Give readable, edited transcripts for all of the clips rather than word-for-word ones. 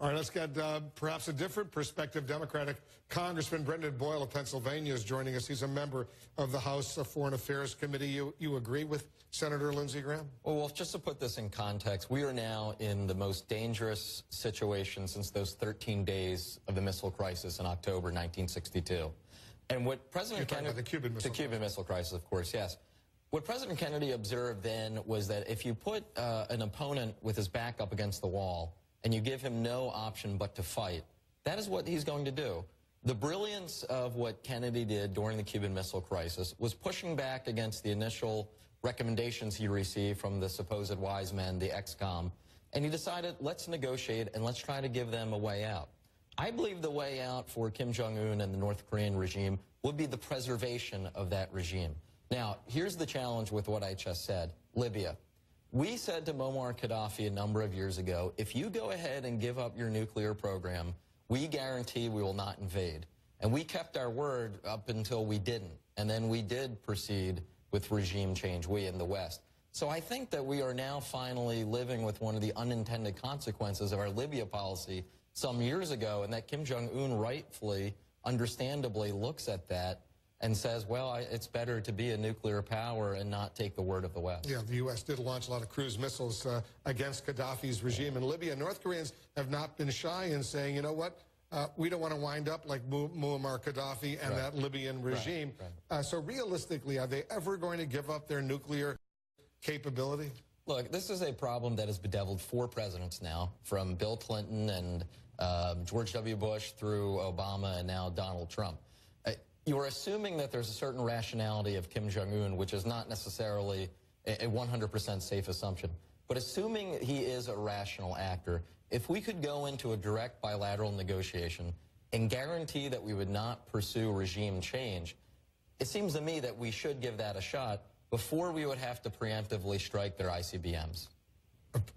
All right, let's get perhaps a different perspective. Democratic Congressman Brendan Boyle of Pennsylvania is joining us. He's a member of the House Foreign Affairs Committee. You agree with Senator Lindsey Graham? Well, just to put this in context, we are now in the most dangerous situation since those 13 days of the missile crisis in October 1962. And what President Kennedy... the Cuban Missile Crisis. The Cuban Missile Crisis, of course, yes. What President Kennedy observed then was that if you put an opponent with his back up against the wall and you give him no option but to fight, that is what he's going to do. The brilliance of what Kennedy did during the Cuban Missile Crisis was pushing back against the initial recommendations he received from the supposed wise men, the ex-com, and he decided, let's negotiate and let's try to give them a way out. I believe the way out for Kim Jong-un and the North Korean regime would be the preservation of that regime. Now, here's the challenge with what I just said. Libya. We said to Muammar Gaddafi a number of years ago, if you go ahead and give up your nuclear program, we guarantee we will not invade. And we kept our word up until we didn't. And then we did proceed with regime change, we in the West. So I think that we are now finally living with one of the unintended consequences of our Libya policy some years ago, and that Kim Jong-un rightfully, understandably looks at that and says, well, it's better to be a nuclear power and not take the word of the West. Yeah, the U.S. did launch a lot of cruise missiles against Gaddafi's regime in Libya. North Koreans have not been shy in saying, you know what, we don't want to wind up like Muammar Gaddafi and that Libyan regime. So realistically, are they ever going to give up their nuclear capability? Look, this is a problem that has bedeviled 4 presidents now, from Bill Clinton and George W. Bush through Obama and now Donald Trump. You are assuming that there's a certain rationality of Kim Jong-un, which is not necessarily a 100% safe assumption. But assuming he is a rational actor, if we could go into a direct bilateral negotiation and guarantee that we would not pursue regime change, it seems to me that we should give that a shot before we would have to preemptively strike their ICBMs.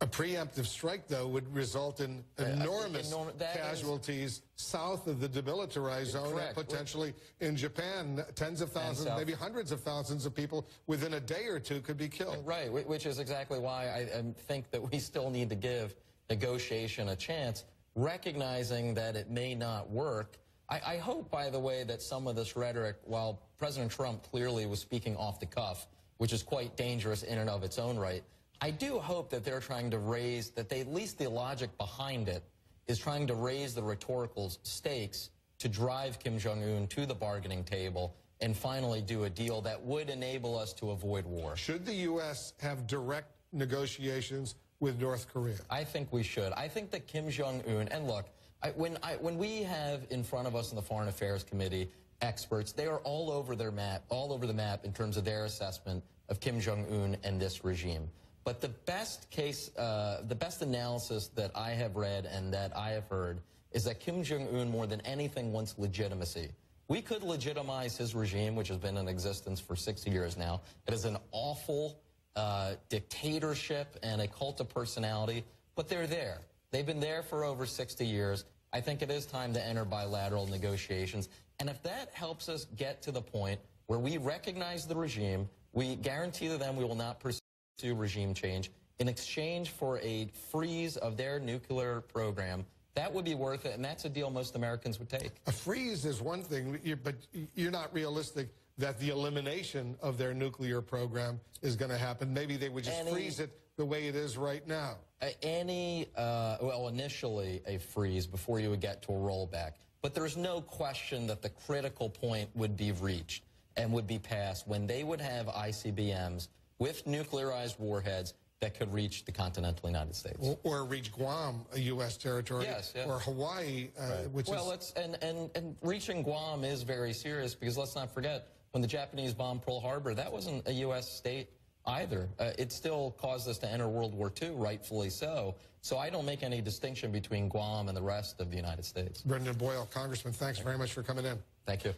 A preemptive strike, though, would result in enormous casualties south of the demilitarized zone and potentially in Japan. Tens of thousands, maybe hundreds of thousands of people within a day or two could be killed. Right, which is exactly why I think that we still need to give negotiation a chance, recognizing that it may not work. I hope, by the way, that some of this rhetoric, while President Trump clearly was speaking off the cuff, which is quite dangerous in and of its own right, I do hope that they're trying to raise, that they, at least the logic behind it, is trying to raise the rhetorical stakes to drive Kim Jong-un to the bargaining table and finally do a deal that would enable us to avoid war. Should the U.S. have direct negotiations with North Korea? I think we should. I think that Kim Jong-un, and look, when we have in front of us in the Foreign Affairs Committee experts, they are all over the map in terms of their assessment of Kim Jong-un and this regime. But the best analysis that I have read and that I have heard is that Kim Jong-un, more than anything, wants legitimacy. We could legitimize his regime, which has been in existence for 60 years now. It is an awful dictatorship and a cult of personality, but they're there. They've been there for over 60 years. I think it is time to enter bilateral negotiations. And if that helps us get to the point where we recognize the regime, we guarantee to them we will not pursue regime change in exchange for a freeze of their nuclear program, that would be worth it, and that's a deal most Americans would take. A freeze is one thing, but you're not realistic that the elimination of their nuclear program is going to happen. Maybe they would just freeze it the way it is right now. Well, initially a freeze before you would get to a rollback. But there's no question that the critical point would be reached and would be passed when they would have ICBMs with nuclearized warheads that could reach the continental United States. Or reach Guam, a U.S. territory, or Hawaii, which is... And reaching Guam is very serious, because let's not forget, when the Japanese bombed Pearl Harbor, that wasn't a U.S. state either. It still caused us to enter World War II, rightfully so. So I don't make any distinction between Guam and the rest of the United States. Brendan Boyle, Congressman, thanks very much for coming in. Thank you.